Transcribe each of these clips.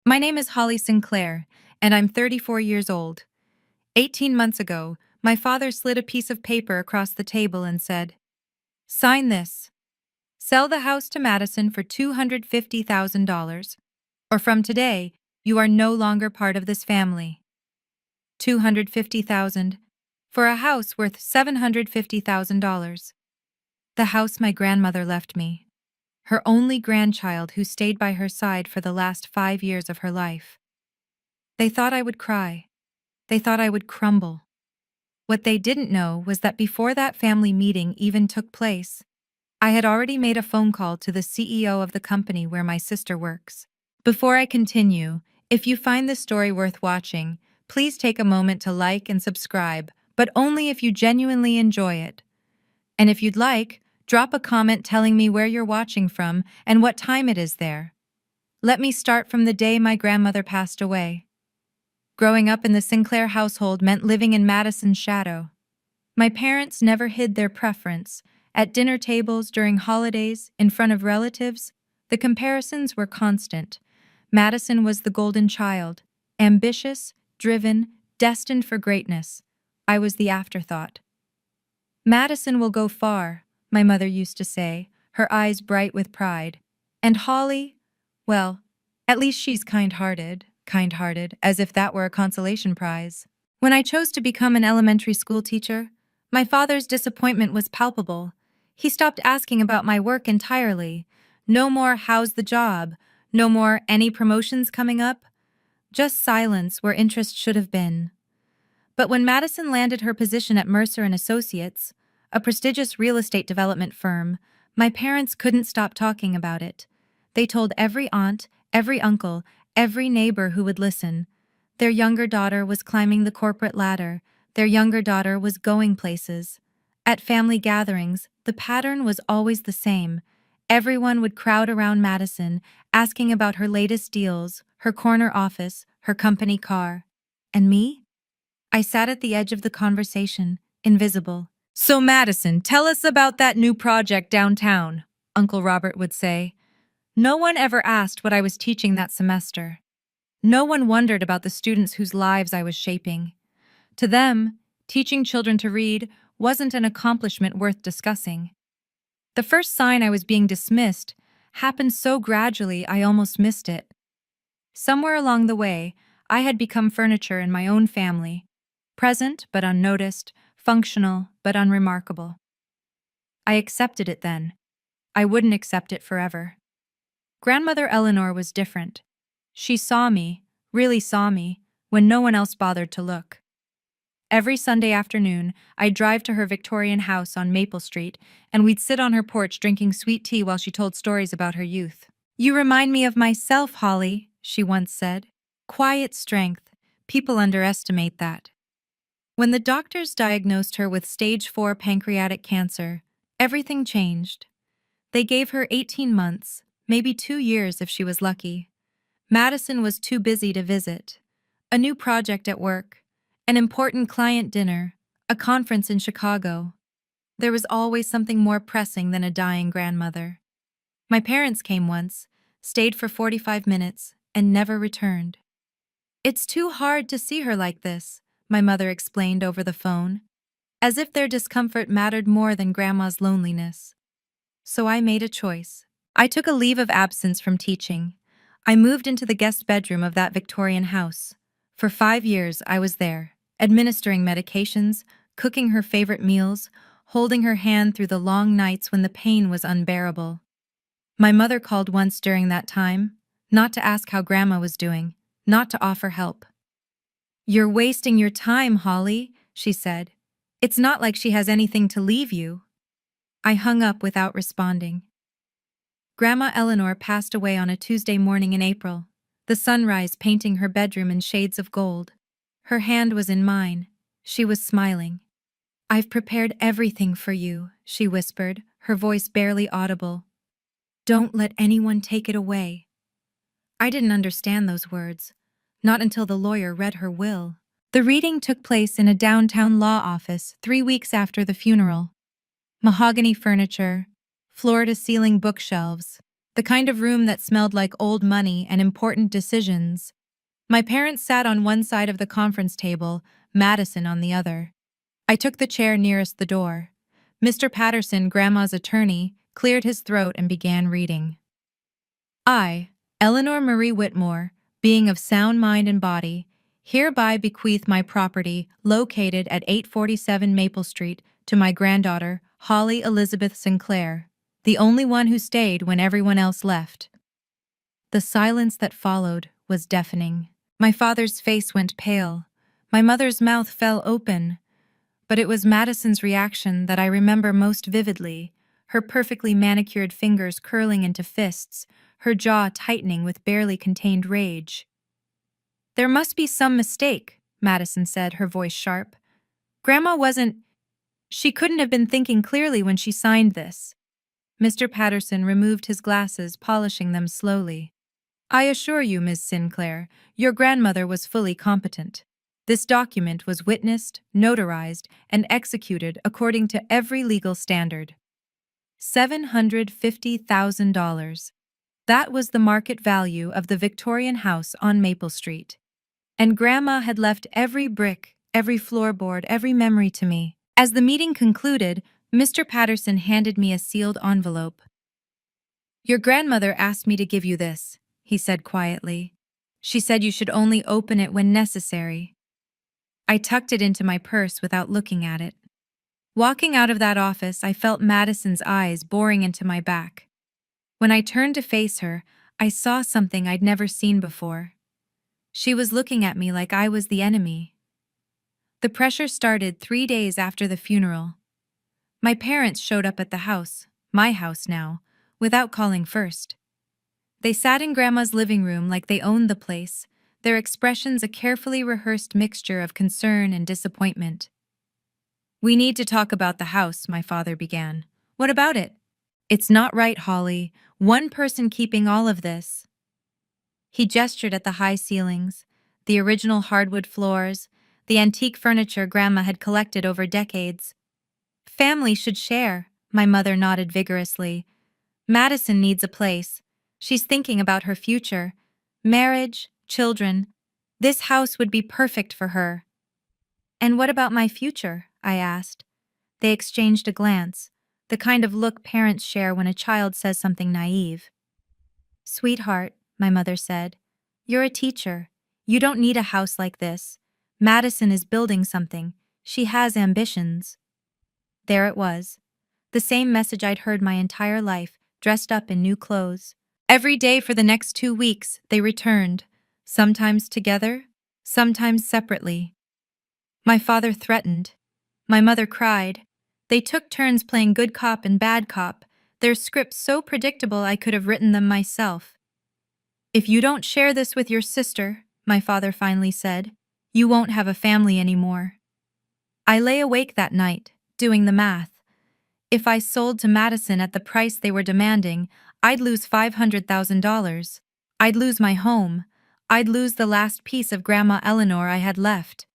My name is Holly Sinclair, and I'm 34 years old. 18 months ago, my father slid a piece of paper across the table and said, "Sign this. Sell the house to Madison for $250,000, or from today, you are no longer part of this family." 250,000 for a house worth $750,000. The house my grandmother left me, her only grandchild who stayed by her side for the last 5 years of her life. They thought I would cry. They thought I would crumble. What they didn't know was that before that family meeting even took place, I had already made a phone call to the CEO of the company where my sister works. Before I continue, if you find this story worth watching, please take a moment to like and subscribe, but only if you genuinely enjoy it. And if you'd like, drop a comment telling me where you're watching from and what time it is there. Let me start from the day my grandmother passed away. Growing up in the Sinclair household meant living in Madison's shadow. My parents never hid their preference. At dinner tables, during holidays, in front of relatives, the comparisons were constant. Madison was the golden child, ambitious, driven, destined for greatness. I was the afterthought. "Madison will go far," my mother used to say, her eyes bright with pride. "And Holly, well, at least she's kind-hearted, as if that were a consolation prize." When I chose to become an elementary school teacher, my father's disappointment was palpable. He stopped asking about my work entirely. No more "how's the job?" No more "any promotions coming up?" Just silence where interest should have been. But when Madison landed her position at Mercer and Associates, a prestigious real estate development firm, my parents couldn't stop talking about it. They told every aunt, every uncle, every neighbor who would listen. Their younger daughter was climbing the corporate ladder. Their younger daughter was going places. At family gatherings, the pattern was always the same. Everyone would crowd around Madison, asking about her latest deals, her corner office, her company car. And me? I sat at the edge of the conversation, invisible. "So Madison, tell us about that new project downtown," Uncle Robert would say. No one ever asked what I was teaching that semester. No one wondered about the students whose lives I was shaping. To them, teaching children to read wasn't an accomplishment worth discussing. The first sign I was being dismissed happened so gradually I almost missed it. Somewhere along the way, I had become furniture in my own family, present but unnoticed, functional but unremarkable. I accepted it then. I wouldn't accept it forever. Grandmother Eleanor was different. She saw me, really saw me, when no one else bothered to look. Every Sunday afternoon, I'd drive to her Victorian house on Maple Street, and we'd sit on her porch drinking sweet tea while she told stories about her youth. "You remind me of myself, Holly," she once said. Quiet strength. People underestimate that. When the doctors diagnosed her with stage 4 pancreatic cancer, everything changed. They gave her 18 months, maybe 2 years if she was lucky. Madison was too busy to visit. A new project at work, an important client dinner, a conference in Chicago. There was always something more pressing than a dying grandmother. My parents came once, stayed for 45 minutes, and never returned. "It's too hard to see her like this," my mother explained over the phone, as if their discomfort mattered more than Grandma's loneliness. So I made a choice. I took a leave of absence from teaching. I moved into the guest bedroom of that Victorian house. For 5 years, I was there, administering medications, cooking her favorite meals, holding her hand through the long nights when the pain was unbearable. My mother called once during that time, not to ask how Grandma was doing, not to offer help. "You're wasting your time, Holly," she said. "It's not like she has anything to leave you." I hung up without responding. Grandma Eleanor passed away on a Tuesday morning in April, the sunrise painting her bedroom in shades of gold. Her hand was in mine. She was smiling. "I've prepared everything for you," she whispered, her voice barely audible. "Don't let anyone take it away." I didn't understand those words, not until the lawyer read her will. The reading took place in a downtown law office 3 weeks after the funeral. Mahogany furniture, floor-to-ceiling bookshelves, the kind of room that smelled like old money and important decisions. My parents sat on one side of the conference table, Madison on the other. I took the chair nearest the door. Mr. Patterson, Grandma's attorney, cleared his throat and began reading. I, Eleanor Marie Whitmore, being of sound mind and body, hereby bequeath my property located at 847 Maple Street to my granddaughter, Holly Elizabeth Sinclair, the only one who stayed when everyone else left. The silence that followed was deafening. My father's face went pale. My mother's mouth fell open. But it was Madison's reaction that I remember most vividly, her perfectly manicured fingers curling into fists, her jaw tightening with barely contained rage. "There must be some mistake," Madison said, her voice sharp. "Grandma wasn't— She couldn't have been thinking clearly when she signed this." Mr. Patterson removed his glasses, polishing them slowly. "I assure you, Miss Sinclair, your grandmother was fully competent. This document was witnessed, notarized, and executed according to every legal standard. $750,000. That was the market value of the Victorian house on Maple Street. And Grandma had left every brick, every floorboard, every memory to me." As the meeting concluded, Mr. Patterson handed me a sealed envelope. "Your grandmother asked me to give you this," he said quietly. "She said you should only open it when necessary." I tucked it into my purse without looking at it. Walking out of that office, I felt Madison's eyes boring into my back. When I turned to face her, I saw something I'd never seen before. She was looking at me like I was the enemy. The pressure started 3 days after the funeral. My parents showed up at the house, my house now, without calling first. They sat in Grandma's living room like they owned the place, their expressions a carefully rehearsed mixture of concern and disappointment. "We need to talk about the house," my father began. "What about it?" "It's not right, Holly. One person keeping all of this." He gestured at the high ceilings, the original hardwood floors, the antique furniture Grandma had collected over decades. "Family should share," my mother nodded vigorously. "Madison needs a place. She's thinking about her future. Marriage, children. This house would be perfect for her." "And what about my future?" I asked. They exchanged a glance, the kind of look parents share when a child says something naive. "Sweetheart," my mother said, "you're a teacher. You don't need a house like this. Madison is building something. She has ambitions." There it was. The same message I'd heard my entire life, dressed up in new clothes. Every day for the next 2 weeks, they returned, sometimes together, sometimes separately. My father threatened. My mother cried. They took turns playing good cop and bad cop, their scripts so predictable I could have written them myself. "If you don't share this with your sister," my father finally said, "you won't have a family anymore." I lay awake that night, doing the math. If I sold to Madison at the price they were demanding, I'd lose $500,000. I'd lose my home. I'd lose the last piece of Grandma Eleanor I had left.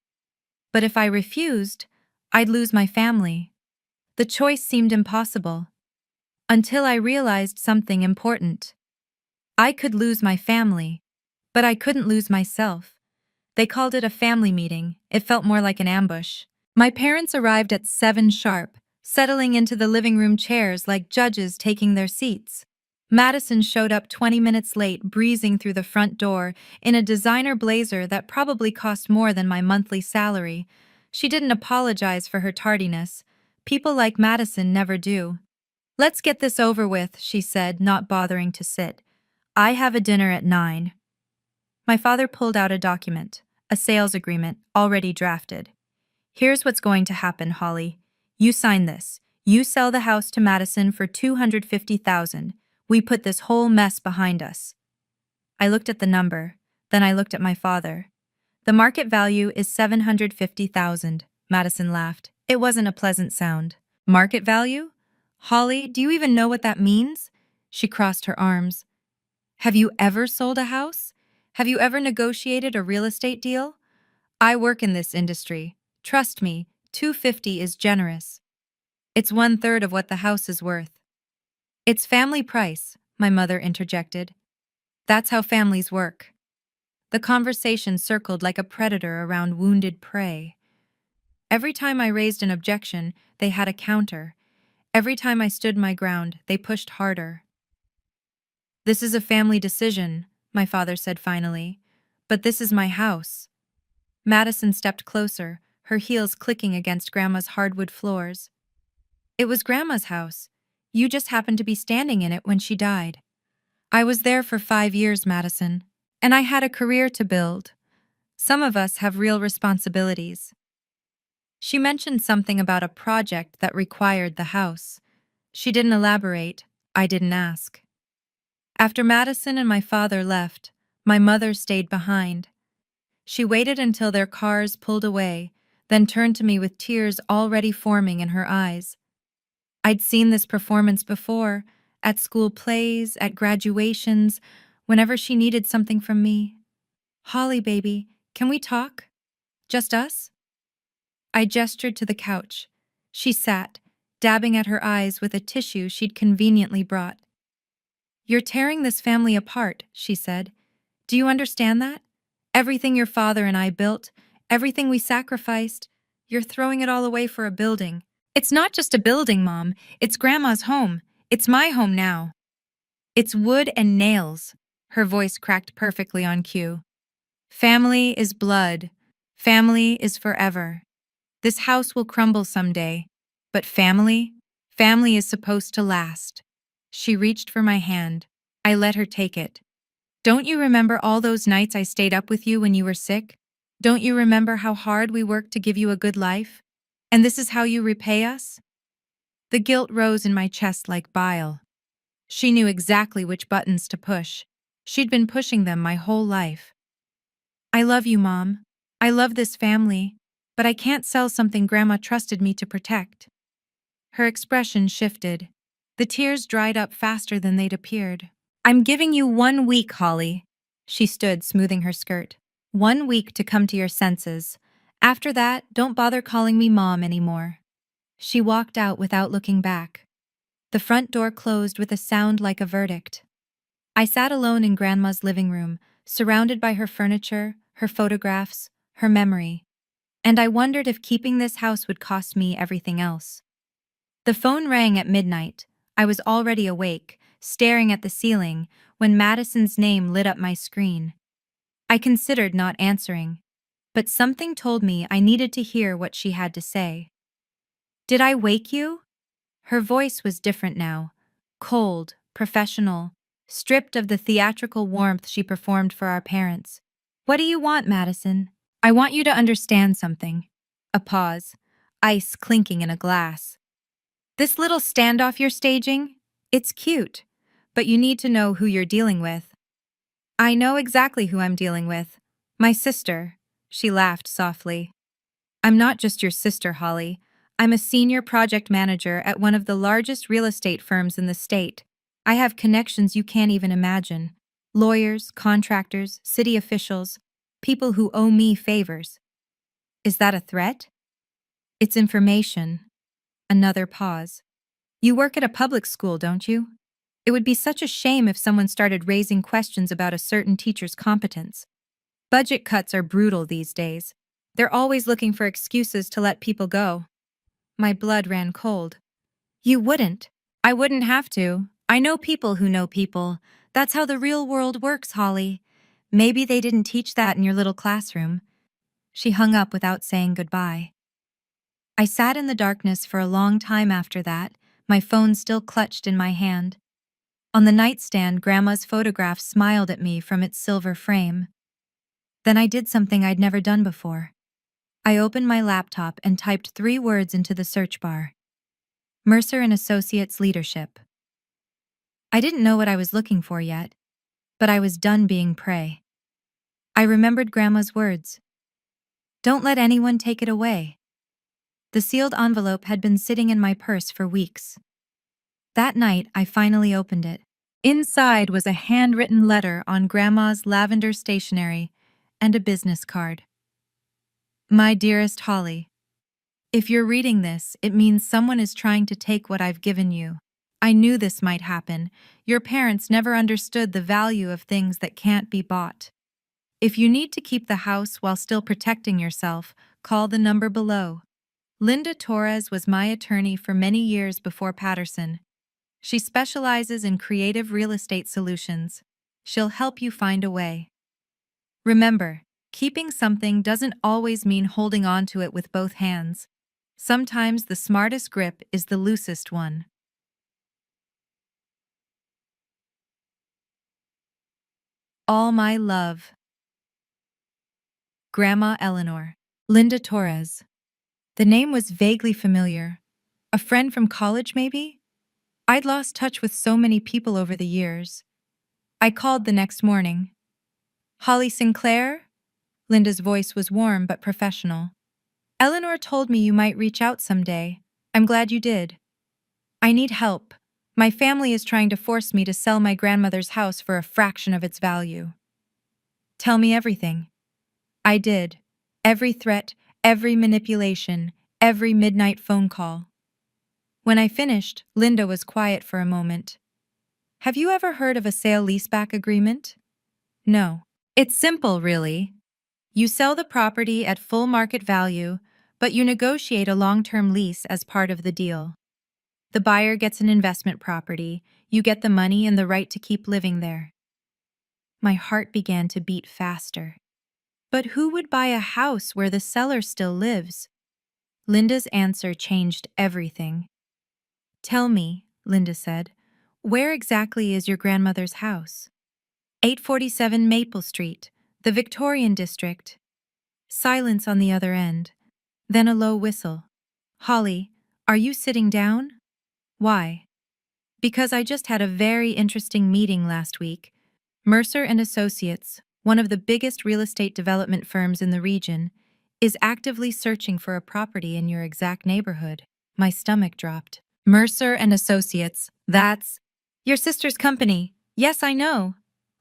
But if I refused, I'd lose my family. The choice seemed impossible. Until I realized something important. I could lose my family, but I couldn't lose myself. They called it a family meeting. It felt more like an ambush. My parents arrived at 7 sharp, settling into the living room chairs like judges taking their seats. Madison showed up 20 minutes late, breezing through the front door in a designer blazer that probably cost more than my monthly salary. She didn't apologize for her tardiness. People like Madison never do. "Let's get this over with," she said, not bothering to sit. "I have a dinner at 9. My father pulled out a document, a sales agreement, already drafted. "Here's what's going to happen, Holly. You sign this. You sell the house to Madison for $250,000. We put this whole mess behind us." I looked at the number, then I looked at my father. "The market value is $750,000, Madison laughed. It wasn't a pleasant sound. "Market value? Holly, do you even know what that means?" She crossed her arms. "Have you ever sold a house? Have you ever negotiated a real estate deal? I work in this industry. Trust me, $250 is generous. It's 1/3 of what the house is worth." "It's family price," my mother interjected. That's how families work. The conversation circled like a predator around wounded prey. Every time I raised an objection, they had a counter. Every time I stood my ground, they pushed harder. This is a family decision, my father said finally. But this is my house. Madison stepped closer, her heels clicking against Grandma's hardwood floors. It was Grandma's house. You just happened to be standing in it when she died. I was there for 5 years, Madison, and I had a career to build. Some of us have real responsibilities. She mentioned something about a project that required the house. She didn't elaborate. I didn't ask. After Madison and my father left, my mother stayed behind. She waited until their cars pulled away, then turned to me with tears already forming in her eyes. I'd seen this performance before, at school plays, at graduations, whenever she needed something from me. Holly, baby, can we talk? Just us? I gestured to the couch. She sat, dabbing at her eyes with a tissue she'd conveniently brought. You're tearing this family apart, she said. Do you understand that? Everything your father and I built, everything we sacrificed, you're throwing it all away for a building. It's not just a building, Mom. It's Grandma's home. It's my home now. It's wood and nails. Her voice cracked perfectly on cue. Family is blood. Family is forever. This house will crumble someday. But family is supposed to last. She reached for my hand. I let her take it. Don't you remember all those nights I stayed up with you when you were sick? Don't you remember how hard we worked to give you a good life? And this is how you repay us? The guilt rose in my chest like bile. She knew exactly which buttons to push. She'd been pushing them my whole life. I love you, Mom. I love this family, but I can't sell something Grandma trusted me to protect. Her expression shifted. The tears dried up faster than they'd appeared. I'm giving you 1 week, Holly. She stood, smoothing her skirt. 1 week to come to your senses. After that, don't bother calling me Mom anymore. She walked out without looking back. The front door closed with a sound like a verdict. I sat alone in Grandma's living room, surrounded by her furniture, her photographs, her memory. And I wondered if keeping this house would cost me everything else. The phone rang at midnight. I was already awake, staring at the ceiling, when Madison's name lit up my screen. I considered not answering, but something told me I needed to hear what she had to say. Did I wake you? Her voice was different now, cold, professional, stripped of the theatrical warmth she performed for our parents. What do you want, Madison? I want you to understand something. A pause, ice clinking in a glass. This little standoff you're staging, it's cute, but you need to know who you're dealing with. I know exactly who I'm dealing with. My sister. She laughed softly. I'm not just your sister, Holly. I'm a senior project manager at one of the largest real estate firms in the state. I have connections you can't even imagine. Lawyers, contractors, city officials, people who owe me favors. Is that a threat? It's information. Another pause. You work at a public school, don't you? It would be such a shame if someone started raising questions about a certain teacher's competence. Budget cuts are brutal these days. They're always looking for excuses to let people go. My blood ran cold. You wouldn't. I wouldn't have to. I know people who know people. That's how the real world works, Holly. Maybe they didn't teach that in your little classroom. She hung up without saying goodbye. I sat in the darkness for a long time after that, my phone still clutched in my hand. On the nightstand, Grandma's photograph smiled at me from its silver frame. Then I did something I'd never done before. I opened my laptop and typed 3 words into the search bar. Mercer and Associates Leadership. I didn't know what I was looking for yet, but I was done being prey. I remembered Grandma's words. Don't let anyone take it away. The sealed envelope had been sitting in my purse for weeks. That night, I finally opened it. Inside was a handwritten letter on Grandma's lavender stationery and a business card. My dearest Holly, if you're reading this, it means someone is trying to take what I've given you. I knew this might happen. Your parents never understood the value of things that can't be bought. If you need to keep the house while still protecting yourself, call the number below. Linda Torres was my attorney for many years before Patterson. She specializes in creative real estate solutions. She'll help you find a way. Remember, keeping something doesn't always mean holding on to it with both hands. Sometimes the smartest grip is the loosest one. All my love. Grandma Eleanor. Linda Torres. The name was vaguely familiar. A friend from college, maybe? I'd lost touch with so many people over the years. I called the next morning. Holly Sinclair? Linda's voice was warm but professional. Eleanor told me you might reach out someday. I'm glad you did. I need help. My family is trying to force me to sell my grandmother's house for a fraction of its value. Tell me everything. I did. Every threat, every manipulation, every midnight phone call. When I finished, Linda was quiet for a moment. Have you ever heard of a sale-leaseback agreement? No. It's simple, really. You sell the property at full market value, but you negotiate a long-term lease as part of the deal. The buyer gets an investment property, you get the money and the right to keep living there. My heart began to beat faster. But who would buy a house where the seller still lives? Linda's answer changed everything. Tell me, Linda said, where exactly is your grandmother's house? 847 Maple Street, the Victorian district. Silence on the other end. Then a low whistle. Holly, are you sitting down? Why? Because I just had a very interesting meeting last week. Mercer and Associates, one of the biggest real estate development firms in the region, is actively searching for a property in your exact neighborhood. My stomach dropped. Mercer and Associates, that's your sister's company. Yes, I know.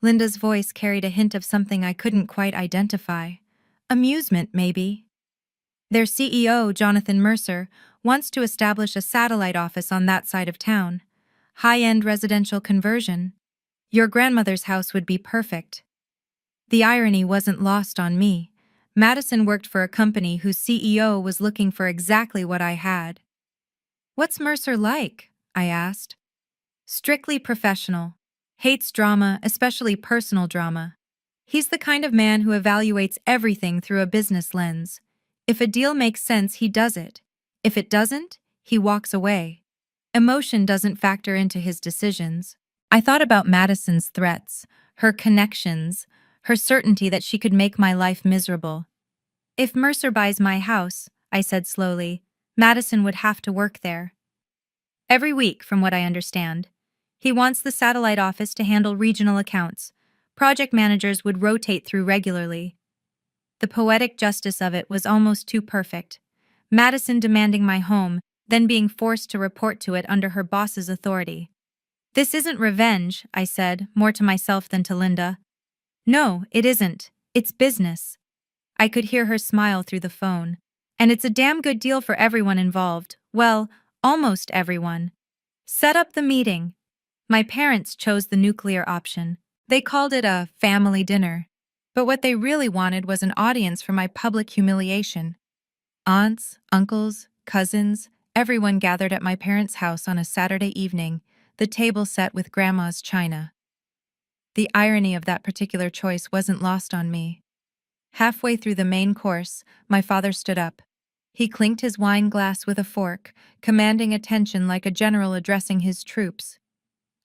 Linda's voice carried a hint of something I couldn't quite identify. Amusement, maybe. Their CEO, Jonathan Mercer, wants to establish a satellite office on that side of town. High-end residential conversion. Your grandmother's house would be perfect. The irony wasn't lost on me. Madison worked for a company whose CEO was looking for exactly what I had. What's Mercer like? I asked. Strictly professional. Hates drama, especially personal drama. He's the kind of man who evaluates everything through a business lens. If a deal makes sense, he does it. If it doesn't, he walks away. Emotion doesn't factor into his decisions. I thought about Madison's threats, her connections, her certainty that she could make my life miserable. If Mercer buys my house, I said slowly, Madison would have to work there. Every week, from what I understand. He wants the satellite office to handle regional accounts. Project managers would rotate through regularly. The poetic justice of it was almost too perfect. Madison demanding my home, then being forced to report to it under her boss's authority. This isn't revenge, I said, more to myself than to Linda. No, it isn't. It's business. I could hear her smile through the phone. And it's a damn good deal for everyone involved. Well, almost everyone. Set up the meeting. My parents chose the nuclear option. They called it a family dinner. But what they really wanted was an audience for my public humiliation. Aunts, uncles, cousins, everyone gathered at my parents' house on a Saturday evening, the table set with Grandma's china. The irony of that particular choice wasn't lost on me. Halfway through the main course, my father stood up. He clinked his wine glass with a fork, commanding attention like a general addressing his troops.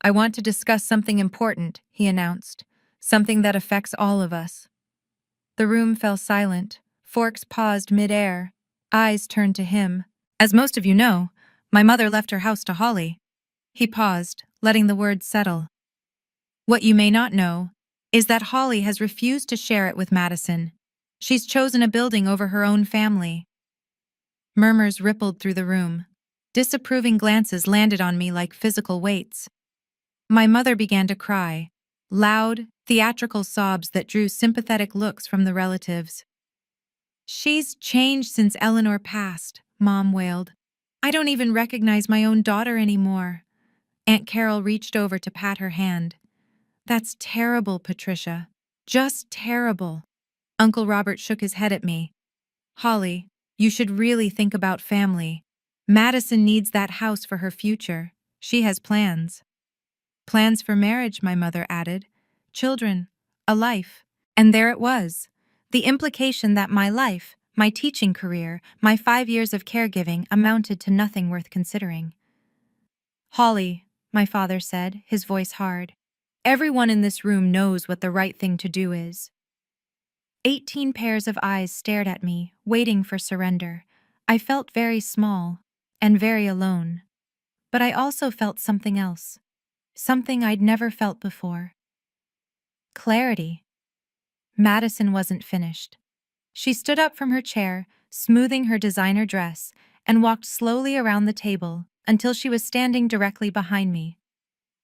I want to discuss something important, he announced, something that affects all of us. The room fell silent, forks paused mid-air, eyes turned to him. As most of you know, my mother left her house to Holly. He paused, letting the words settle. What you may not know is that Holly has refused to share it with Madison. She's chosen a building over her own family. Murmurs rippled through the room. Disapproving glances landed on me like physical weights. My mother began to cry, loud, theatrical sobs that drew sympathetic looks from the relatives. She's changed since Eleanor passed, Mom wailed. I don't even recognize my own daughter anymore. Aunt Carol reached over to pat her hand. That's terrible, Patricia. Just terrible. Uncle Robert shook his head at me. Holly, you should really think about family. Madison needs that house for her future. She has plans. Plans for marriage, my mother added. Children. A life. And there it was. The implication that my life, my teaching career, my 5 years of caregiving amounted to nothing worth considering. Holly, my father said, his voice hard. Everyone in this room knows what the right thing to do is. 18 pairs of eyes stared at me, waiting for surrender. I felt very small and very alone. But I also felt something else. Something I'd never felt before. Clarity. Madison wasn't finished. She stood up from her chair, smoothing her designer dress, and walked slowly around the table until she was standing directly behind me.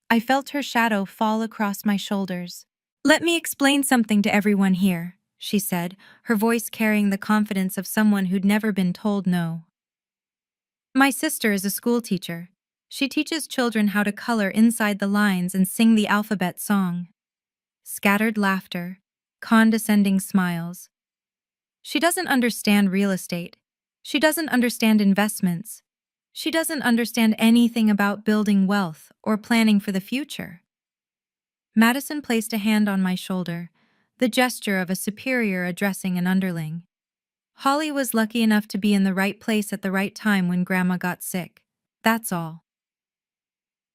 I felt her shadow fall across my shoulders. Let me explain something to everyone here, she said, her voice carrying the confidence of someone who'd never been told no. My sister is a school teacher. She teaches children how to color inside the lines and sing the alphabet song. Scattered laughter, condescending smiles. She doesn't understand real estate. She doesn't understand investments. She doesn't understand anything about building wealth or planning for the future. Madison placed a hand on my shoulder, the gesture of a superior addressing an underling. Holly was lucky enough to be in the right place at the right time when Grandma got sick. That's all.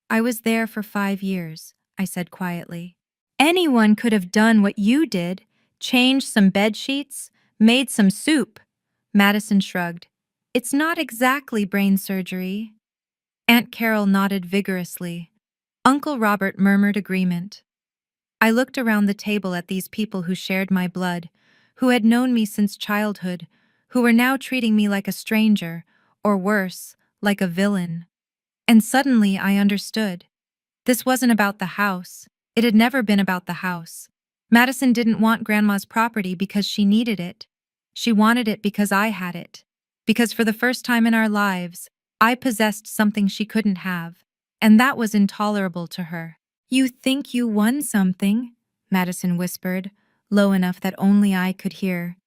I was there for 5 years, I said quietly. Anyone could have done what you did, changed some bed sheets, made some soup. Madison shrugged. It's not exactly brain surgery. Aunt Carol nodded vigorously. Uncle Robert murmured agreement. I looked around the table at these people who shared my blood, who had known me since childhood, who were now treating me like a stranger, or worse, like a villain. And suddenly I understood. This wasn't about the house. It had never been about the house. Madison didn't want Grandma's property because she needed it. She wanted it because I had it. Because for the first time in our lives, I possessed something she couldn't have. And that was intolerable to her. You think you won something, Madison whispered, low enough that only I could hear.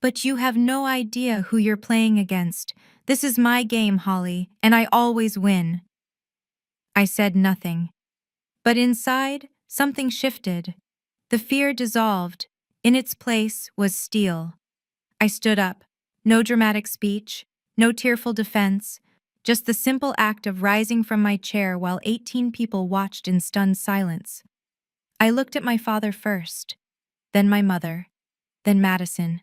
But you have no idea who you're playing against. This is my game, Holly, and I always win. I said nothing. But inside, something shifted. The fear dissolved. In its place was steel. I stood up. No dramatic speech, no tearful defense, just the simple act of rising from my chair while 18 people watched in stunned silence. I looked at my father first, then my mother, then Madison.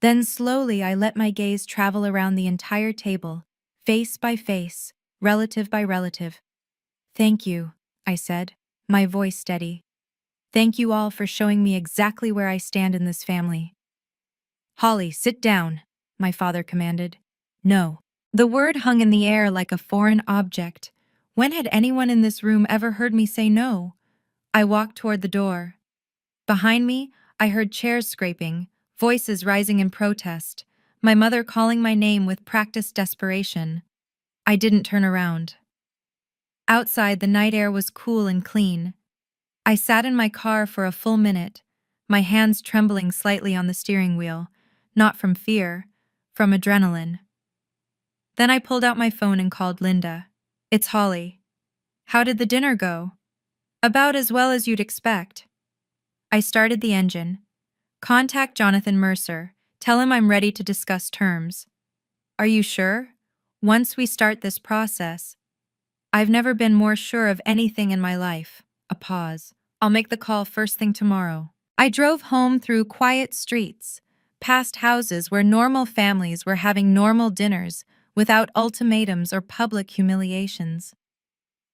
Then slowly I let my gaze travel around the entire table, face by face, relative by relative. Thank you, I said, my voice steady. Thank you all for showing me exactly where I stand in this family. Holly, sit down, my father commanded. No. The word hung in the air like a foreign object. When had anyone in this room ever heard me say no? I walked toward the door. Behind me, I heard chairs scraping, voices rising in protest, my mother calling my name with practiced desperation. I didn't turn around. Outside, the night air was cool and clean. I sat in my car for a full minute, my hands trembling slightly on the steering wheel, not from fear, from adrenaline. Then I pulled out my phone and called Linda. It's Holly. How did the dinner go? About as well as you'd expect. I started the engine. Contact Jonathan Mercer. Tell him I'm ready to discuss terms. Are you sure? Once we start this process. I've never been more sure of anything in my life. A pause. I'll make the call first thing tomorrow. I drove home through quiet streets, past houses where normal families were having normal dinners without ultimatums or public humiliations.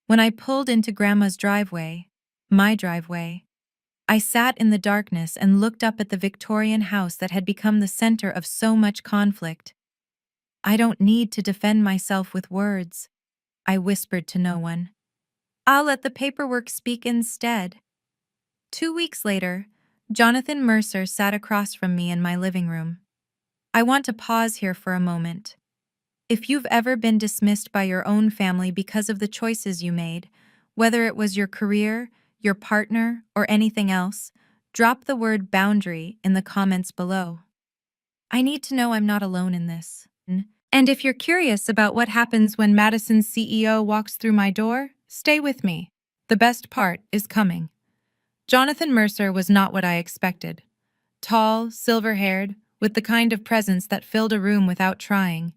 When I pulled into Grandma's driveway, my driveway, I sat in the darkness and looked up at the Victorian house that had become the center of so much conflict. I don't need to defend myself with words, I whispered to no one. I'll let the paperwork speak instead. 2 weeks later, Jonathan Mercer sat across from me in my living room. I want to pause here for a moment. If you've ever been dismissed by your own family because of the choices you made, Whether it was your career, your partner, or anything else, drop the word boundary in the comments below. I need to know I'm not alone in this. And if you're curious about what happens when Madison's CEO walks through my door, stay with me. The best part is coming. Jonathan Mercer was not what I expected. Tall, silver-haired, with the kind of presence that filled a room without trying.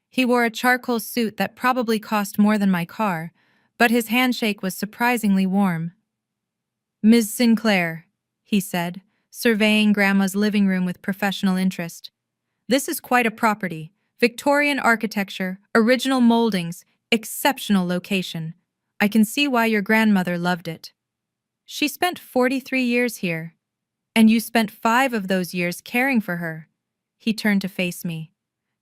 He wore a charcoal suit that probably cost more than my car, but his handshake was surprisingly warm. "Ms. Sinclair," he said, surveying Grandma's living room with professional interest. "This is quite a property. Victorian architecture, original moldings, exceptional location. I can see why your grandmother loved it. She spent 43 years here, and you spent 5 of those years caring for her." He turned to face me.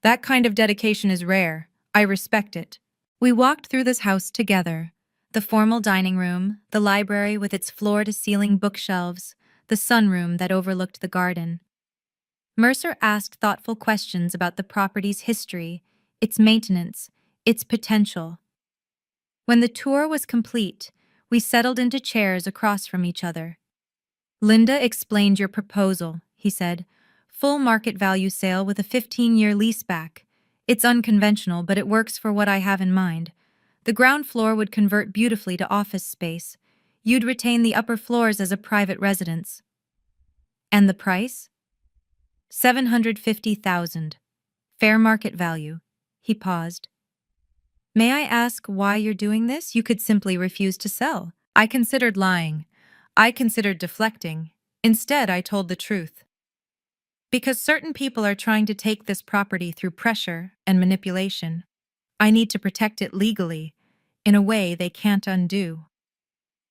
"That kind of dedication is rare. I respect it." We walked through this house together. The formal dining room, the library with its floor-to-ceiling bookshelves, the sunroom that overlooked the garden. Mercer asked thoughtful questions about the property's history, its maintenance, its potential. When the tour was complete, we settled into chairs across from each other. "Linda explained your proposal," he said. "Full market value sale with a 15-year lease back. It's unconventional, but it works for what I have in mind. The ground floor would convert beautifully to office space. You'd retain the upper floors as a private residence." "And the price?" $750,000. Fair market value. He paused. "May I ask why you're doing this? You could simply refuse to sell." I considered lying. I considered deflecting. Instead, I told the truth. "Because certain people are trying to take this property through pressure and manipulation. I need to protect it legally, in a way they can't undo."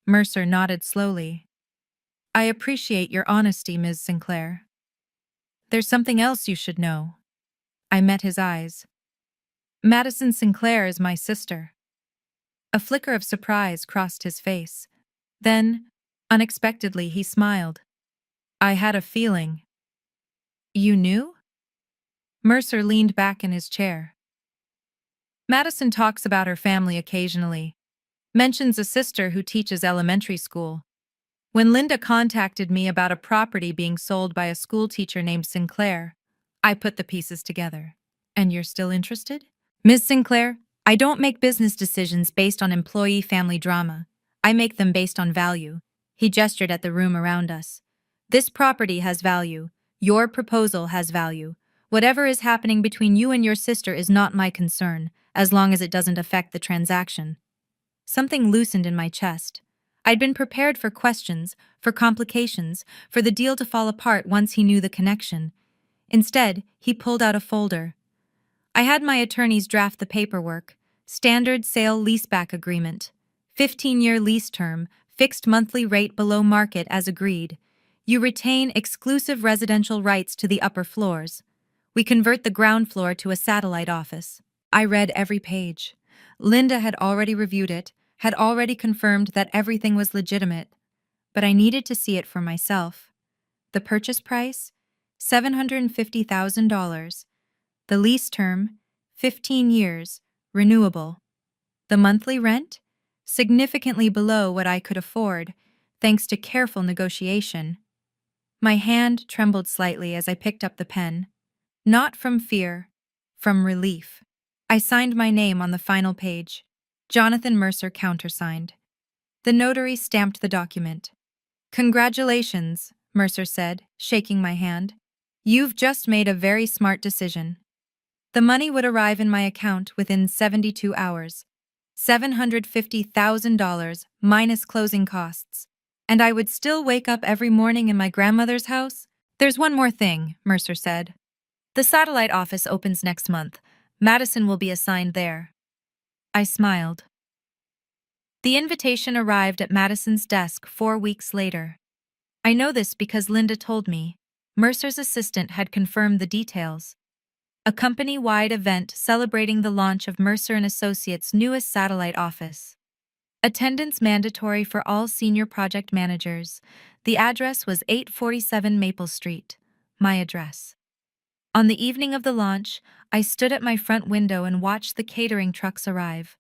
Mercer nodded slowly. "I appreciate your honesty, Ms. Sinclair. There's something else you should know." I met his eyes. "Madison Sinclair is my sister." A flicker of surprise crossed his face. Then, unexpectedly, he smiled. "I had a feeling." "You knew?" Mercer leaned back in his chair. "Madison talks about her family occasionally. Mentions a sister who teaches elementary school. When Linda contacted me about a property being sold by a schoolteacher named Sinclair, I put the pieces together." "And you're still interested?" "Ms. Sinclair, I don't make business decisions based on employee-family drama. I make them based on value." He gestured at the room around us. "This property has value. Your proposal has value. Whatever is happening between you and your sister is not my concern, as long as it doesn't affect the transaction." Something loosened in my chest. I'd been prepared for questions, for complications, for the deal to fall apart once he knew the connection. Instead, he pulled out a folder. I had my attorneys draft the paperwork. Standard sale leaseback agreement. 15-year lease term, fixed monthly rate below market as agreed. You retain exclusive residential rights to the upper floors. We convert the ground floor to a satellite office. I read every page. Linda had already reviewed it, had already confirmed that everything was legitimate. But I needed to see it for myself. The purchase price? $750,000. The lease term? 15 years, renewable. The monthly rent? Significantly below what I could afford, thanks to careful negotiation. My hand trembled slightly as I picked up the pen. Not from fear, from relief. I signed my name on the final page. Jonathan Mercer countersigned. The notary stamped the document. "Congratulations," Mercer said, shaking my hand. "You've just made a very smart decision." The money would arrive in my account within 72 hours. $750,000 minus closing costs. And I would still wake up every morning in my grandmother's house? "There's one more thing," Mercer said. "The satellite office opens next month. Madison will be assigned there." I smiled. The invitation arrived at Madison's desk 4 weeks later. I know this because Linda told me. Mercer's assistant had confirmed the details. A company-wide event celebrating the launch of Mercer & Associates' newest satellite office. Attendance mandatory for all senior project managers. The address was 847 Maple Street, my address. On the evening of the launch, I stood at my front window and watched the catering trucks arrive.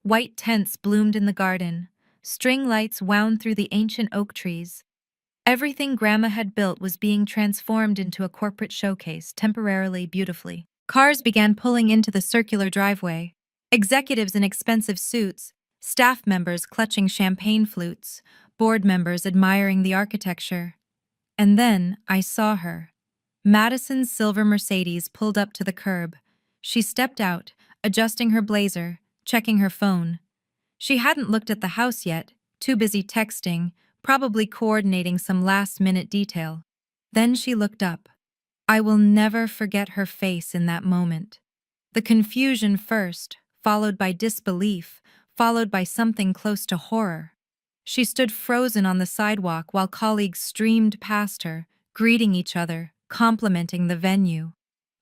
White tents bloomed in the garden. String lights wound through the ancient oak trees. Everything Grandma had built was being transformed into a corporate showcase, temporarily beautifully. Cars began pulling into the circular driveway. Executives in expensive suits, staff members clutching champagne flutes, board members admiring the architecture. And then I saw her. Madison's silver Mercedes pulled up to the curb. She stepped out, adjusting her blazer, checking her phone. She hadn't looked at the house yet, too busy texting, probably coordinating some last-minute detail. Then she looked up. I will never forget her face in that moment. The confusion first, followed by disbelief, followed by something close to horror. She stood frozen on the sidewalk while colleagues streamed past her, greeting each other, complimenting the venue.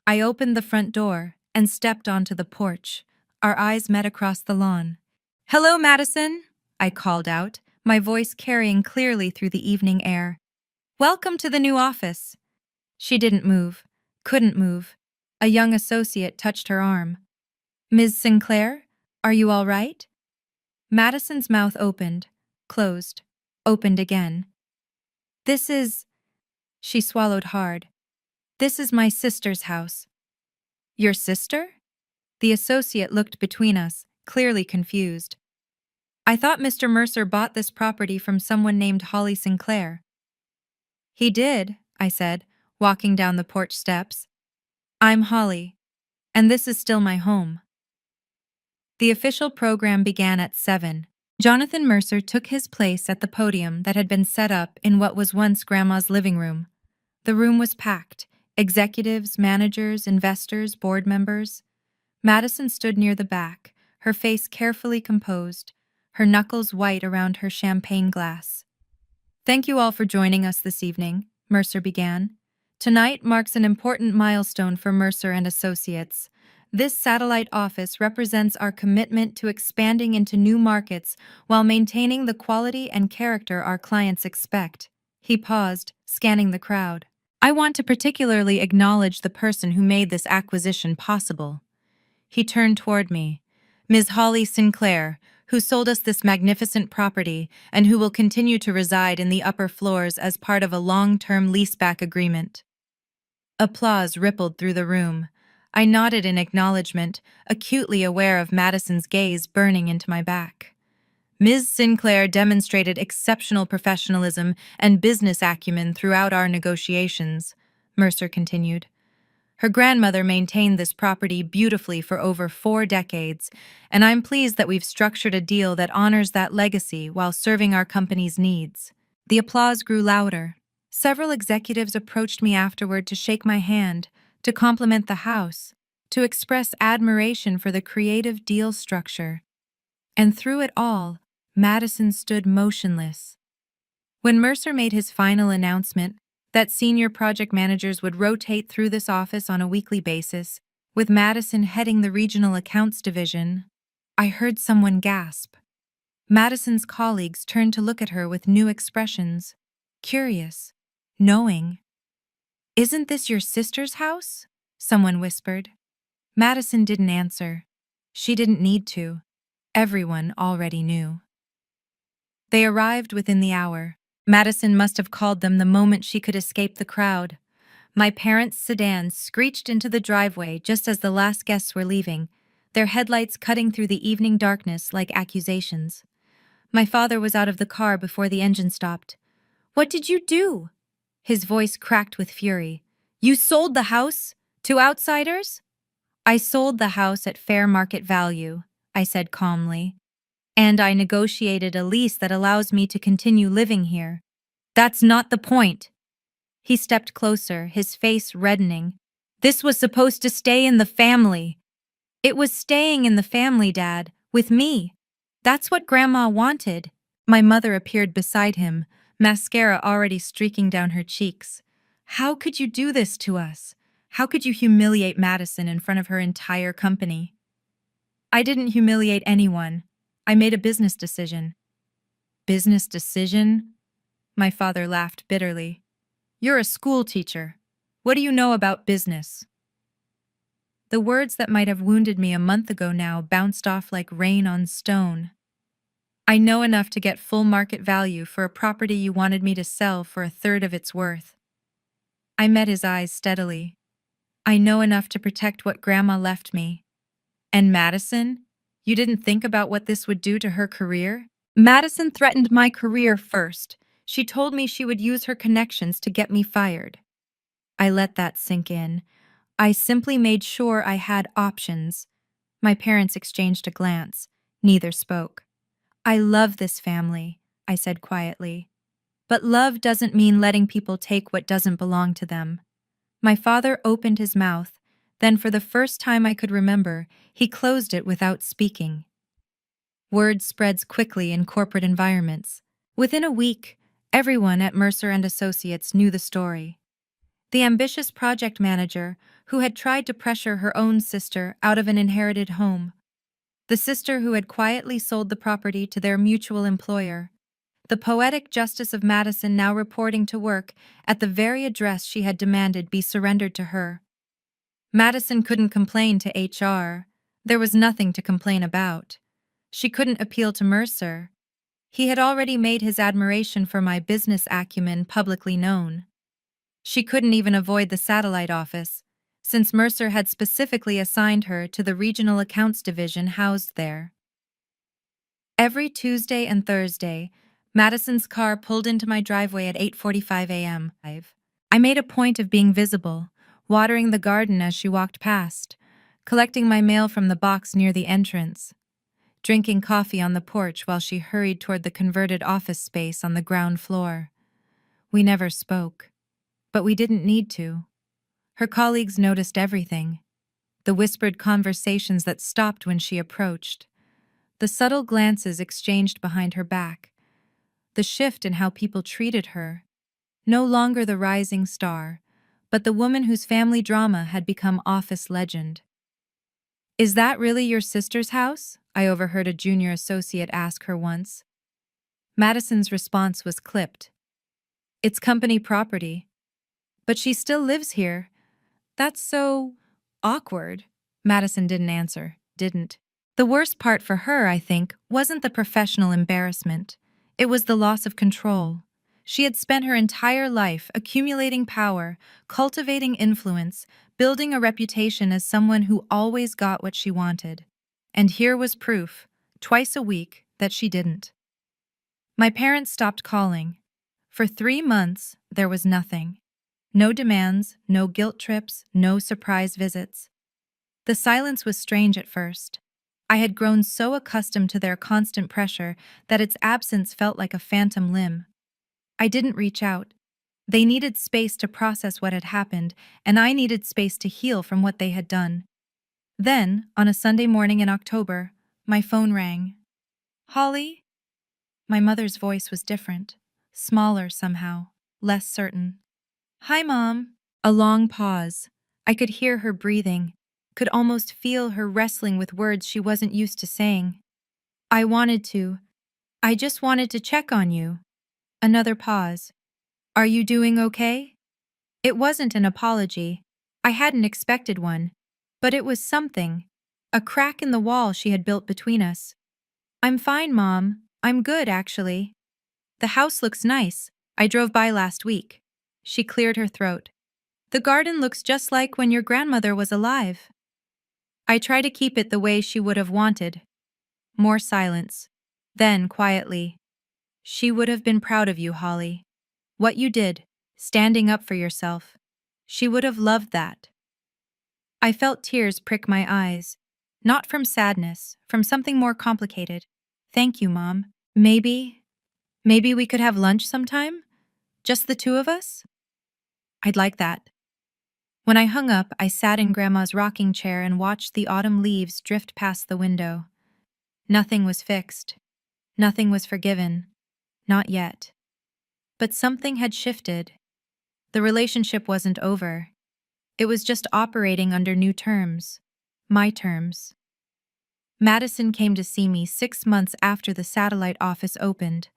I opened the front door and stepped onto the porch. Our eyes met across the lawn. "Hello, Madison," I called out, my voice carrying clearly through the evening air. "Welcome to the new office." She didn't move, couldn't move. A young associate touched her arm. "Ms. Sinclair, are you all right?" Madison's mouth opened, closed, opened again. "This is—" She swallowed hard. "This is my sister's house." "Your sister?" The associate looked between us, clearly confused. "I thought Mr. Mercer bought this property from someone named Holly Sinclair." "He did," I said, walking down the porch steps. "I'm Holly, and this is still my home." The official program began at 7. Jonathan Mercer took his place at the podium that had been set up in what was once Grandma's living room. The room was packed: executives, managers, investors, board members. Madison stood near the back, her face carefully composed, her knuckles white around her champagne glass. "Thank you all for joining us this evening," Mercer began. "Tonight marks an important milestone for Mercer and Associates. This satellite office represents our commitment to expanding into new markets while maintaining the quality and character our clients expect." He paused, scanning the crowd. "I want to particularly acknowledge the person who made this acquisition possible." He turned toward me. "Ms. Holly Sinclair, who sold us this magnificent property and who will continue to reside in the upper floors as part of a long-term leaseback agreement." Applause rippled through the room. I nodded in acknowledgement, acutely aware of Madison's gaze burning into my back. "Ms. Sinclair demonstrated exceptional professionalism and business acumen throughout our negotiations," Mercer continued. "Her grandmother maintained this property beautifully for over 4 decades, and I'm pleased that we've structured a deal that honors that legacy while serving our company's needs." The applause grew louder. Several executives approached me afterward to shake my hand, to compliment the house, to express admiration for the creative deal structure. And through it all, Madison stood motionless. When Mercer made his final announcement that senior project managers would rotate through this office on a weekly basis, with Madison heading the regional accounts division, I heard someone gasp. Madison's colleagues turned to look at her with new expressions, curious, knowing. "Isn't this your sister's house?" someone whispered. Madison didn't answer. She didn't need to. Everyone already knew. They arrived within the hour. Madison must have called them the moment she could escape the crowd. My parents' sedan screeched into the driveway just as the last guests were leaving, their headlights cutting through the evening darkness like accusations. My father was out of the car before the engine stopped. "What did you do?" His voice cracked with fury. "You sold the house? To outsiders?" "I sold the house at fair market value," I said calmly. "And I negotiated a lease that allows me to continue living here." "That's not the point." He stepped closer, his face reddening. "This was supposed to stay in the family." "It was staying in the family, Dad, with me. That's what Grandma wanted." My mother appeared beside him, mascara already streaking down her cheeks. "How could you do this to us? How could you humiliate Madison in front of her entire company?" "I didn't humiliate anyone. I made a business decision." "Business decision?" My father laughed bitterly. "You're a school teacher. What do you know about business?" The words that might have wounded me a month ago now bounced off like rain on stone. I know enough to get full market value for a property you wanted me to sell for a third of its worth. I met his eyes steadily. I know enough to protect what Grandma left me. And Madison? You didn't think about what this would do to her career? Madison threatened my career first. She told me she would use her connections to get me fired. I let that sink in. I simply made sure I had options. My parents exchanged a glance. Neither spoke. I love this family, I said quietly. But love doesn't mean letting people take what doesn't belong to them. My father opened his mouth. Then, for the first time I could remember, he closed it without speaking. Word spreads quickly in corporate environments. Within a week, everyone at Mercer and Associates knew the story. The ambitious project manager, who had tried to pressure her own sister out of an inherited home. The sister who had quietly sold the property to their mutual employer. The poetic justice of Madison now reporting to work at the very address she had demanded be surrendered to her. Madison couldn't complain to HR. There was nothing to complain about. She couldn't appeal to Mercer. He had already made his admiration for my business acumen publicly known. She couldn't even avoid the satellite office, since Mercer had specifically assigned her to the regional accounts division housed there. Every Tuesday and Thursday, Madison's car pulled into my driveway at 8:45 a.m. I made a point of being visible, watering the garden as she walked past, collecting my mail from the box near the entrance, drinking coffee on the porch while she hurried toward the converted office space on the ground floor. We never spoke, but we didn't need to. Her colleagues noticed everything. The whispered conversations that stopped when she approached. The subtle glances exchanged behind her back. The shift in how people treated her. No longer the rising star, but the woman whose family drama had become office legend. "Is that really your sister's house?" I overheard a junior associate ask her once. Madison's response was clipped. "It's company property." "But she still lives here." "That's so awkward." Madison didn't answer, didn't. The worst part for her, I think, wasn't the professional embarrassment. It was the loss of control. She had spent her entire life accumulating power, cultivating influence, building a reputation as someone who always got what she wanted. And here was proof, twice a week, that she didn't. My parents stopped calling. For 3 months, there was nothing. No demands, no guilt trips, no surprise visits. The silence was strange at first. I had grown so accustomed to their constant pressure that its absence felt like a phantom limb. I didn't reach out. They needed space to process what had happened, and I needed space to heal from what they had done. Then, on a Sunday morning in October, my phone rang. "Holly?" My mother's voice was different, smaller somehow, less certain. "Hi, Mom." A long pause. I could hear her breathing, could almost feel her wrestling with words she wasn't used to saying. I just wanted to check on you." Another pause. "Are you doing okay?" It wasn't an apology. I hadn't expected one. But it was something. A crack in the wall she had built between us. "I'm fine, Mom. I'm good, actually. The house looks nice. I drove by last week." She cleared her throat. "The garden looks just like when your grandmother was alive." I try to keep it the way she would have wanted. More silence. Then, quietly, "She would have been proud of you, Holly. What you did, standing up for yourself. She would have loved that." I felt tears prick my eyes. Not from sadness, from something more complicated. "Thank you, Mom. Maybe we could have lunch sometime? Just the two of us?" "I'd like that." When I hung up, I sat in Grandma's rocking chair and watched the autumn leaves drift past the window. Nothing was fixed. Nothing was forgiven. Not yet. But something had shifted. The relationship wasn't over. It was just operating under new terms. My terms. Madison came to see me 6 months after the satellite office opened.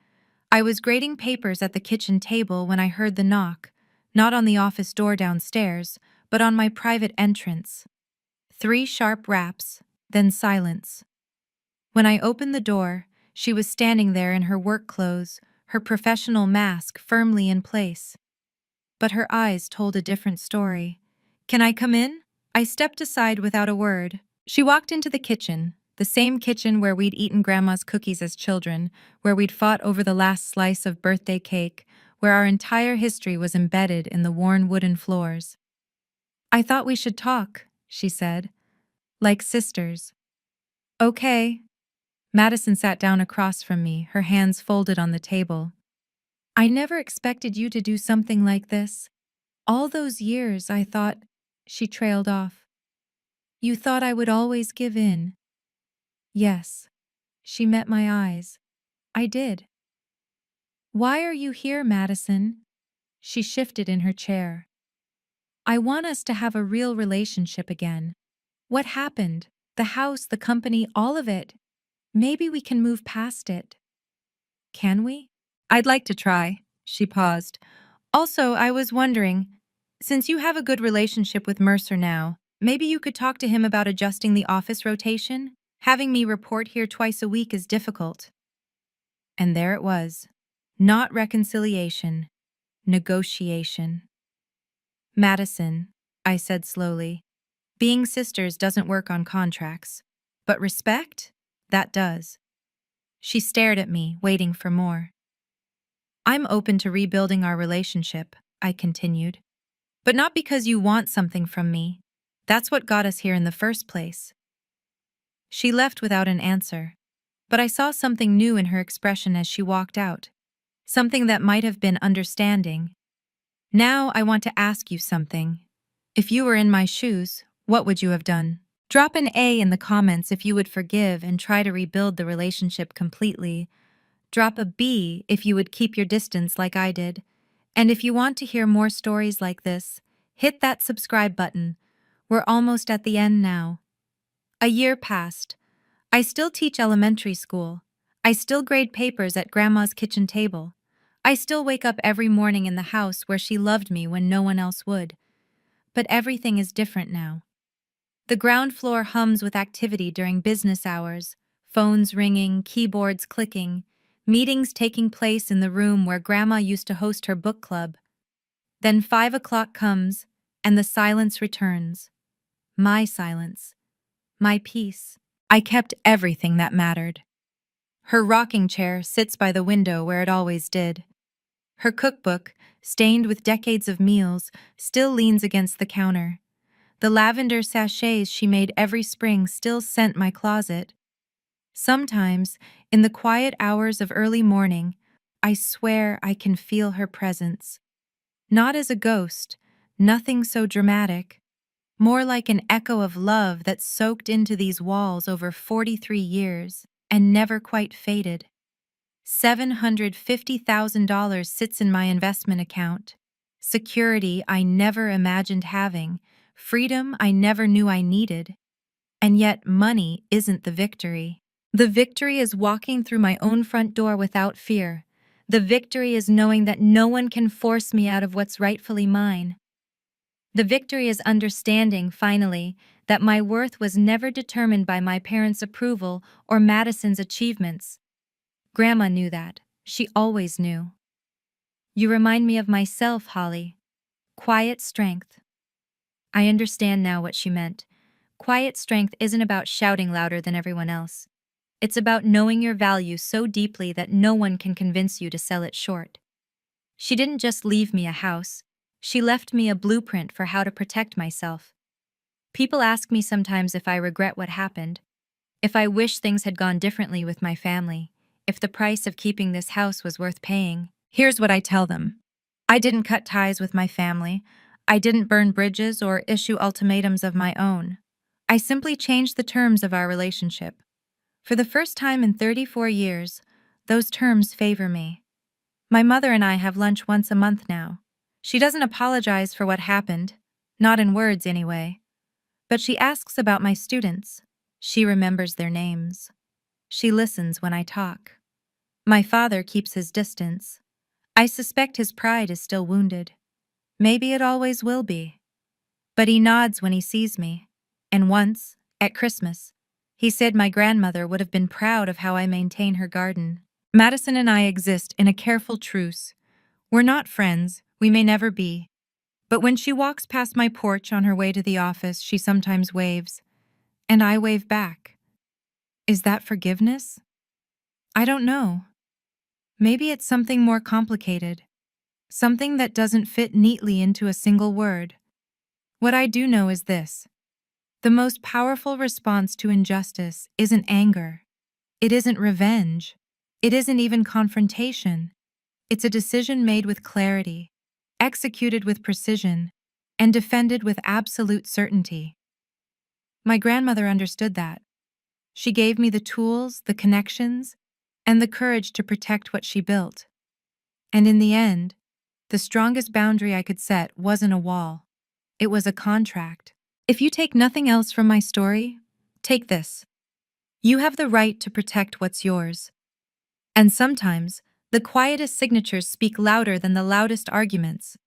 I was grading papers at the kitchen table when I heard the knock, not on the office door downstairs, but on my private entrance. 3 sharp raps, then silence. When I opened the door, She was standing there in her work clothes, her professional mask firmly in place. But her eyes told a different story. "Can I come in?" I stepped aside without a word. She walked into the kitchen, the same kitchen where we'd eaten Grandma's cookies as children, where we'd fought over the last slice of birthday cake, where our entire history was embedded in the worn wooden floors. "I thought we should talk," she said. "Like sisters." "Okay." Madison sat down across from me, her hands folded on the table. "I never expected you to do something like this. All those years I thought—" She trailed off. "You thought I would always give in." Yes. She met my eyes. I did. "Why are you here, Madison?" She shifted in her chair. "I want us to have a real relationship again. What happened? The house, the company, all of it. Maybe we can move past it." "Can we?" "I'd like to try." She paused. "Also, I was wondering, since you have a good relationship with Mercer now, maybe you could talk to him about adjusting the office rotation? Having me report here twice a week is difficult." And there it was. Not reconciliation, negotiation. "Madison," I said slowly, "being sisters doesn't work on contracts. But respect? That does." She stared at me, waiting for more. "I'm open to rebuilding our relationship," I continued. "But not because you want something from me. That's what got us here in the first place." She left without an answer, but I saw something new in her expression as she walked out. Something that might have been understanding. "Now I want to ask you something. If you were in my shoes, what would you have done?" Drop an A in the comments if you would forgive and try to rebuild the relationship completely. Drop a B if you would keep your distance like I did. And if you want to hear more stories like this, hit that subscribe button. We're almost at the end now. A year passed. I still teach elementary school. I still grade papers at Grandma's kitchen table. I still wake up every morning in the house where she loved me when no one else would. But everything is different now. The ground floor hums with activity during business hours, phones ringing, keyboards clicking, meetings taking place in the room where Grandma used to host her book club. Then 5 o'clock comes, and the silence returns. My silence. My peace. I kept everything that mattered. Her rocking chair sits by the window where it always did. Her cookbook, stained with decades of meals, still leans against the counter. The lavender sachets she made every spring still scent my closet. Sometimes, in the quiet hours of early morning, I swear I can feel her presence. Not as a ghost, nothing so dramatic. More like an echo of love that soaked into these walls over 43 years and never quite faded. $750,000 sits in my investment account. Security I never imagined having, freedom I never knew I needed. And yet money isn't the victory. The victory is walking through my own front door without fear. The victory is knowing that no one can force me out of what's rightfully mine. The victory is understanding, finally, that my worth was never determined by my parents' approval or Madison's achievements. Grandma knew that. She always knew. "You remind me of myself, Holly. Quiet strength." I understand now what she meant. Quiet strength isn't about shouting louder than everyone else. It's about knowing your value so deeply that no one can convince you to sell it short. She didn't just leave me a house. She left me a blueprint for how to protect myself. People ask me sometimes if I regret what happened, if I wish things had gone differently with my family, if the price of keeping this house was worth paying. Here's what I tell them. I didn't cut ties with my family. I didn't burn bridges or issue ultimatums of my own. I simply changed the terms of our relationship. For the first time in 34 years, those terms favor me. My mother and I have lunch once a month now. She doesn't apologize for what happened, not in words anyway. But she asks about my students. She remembers their names. She listens when I talk. My father keeps his distance. I suspect his pride is still wounded. Maybe it always will be. But he nods when he sees me. And once, at Christmas, He said my grandmother would have been proud of how I maintain her garden. Madison and I exist in a careful truce. We're not friends, we may never be. But when she walks past my porch on her way to the office, she sometimes waves. And I wave back. Is that forgiveness? I don't know. Maybe it's something more complicated. Something that doesn't fit neatly into a single word. What I do know is this. The most powerful response to injustice isn't anger. It isn't revenge. It isn't even confrontation. It's a decision made with clarity, executed with precision, and defended with absolute certainty. My grandmother understood that. She gave me the tools, the connections, and the courage to protect what she built. And in the end, the strongest boundary I could set wasn't a wall. It was a contract. If you take nothing else from my story, take this. You have the right to protect what's yours. And sometimes, the quietest signatures speak louder than the loudest arguments.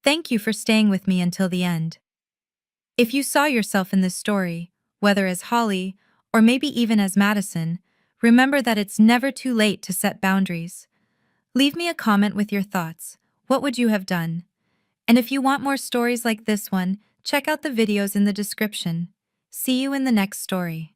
Thank you for staying with me until the end. If you saw yourself in this story, whether as Holly or maybe even as Madison, remember that it's never too late to set boundaries. Leave me a comment with your thoughts. What would you have done? And if you want more stories like this one, check out the videos in the description. See you in the next story.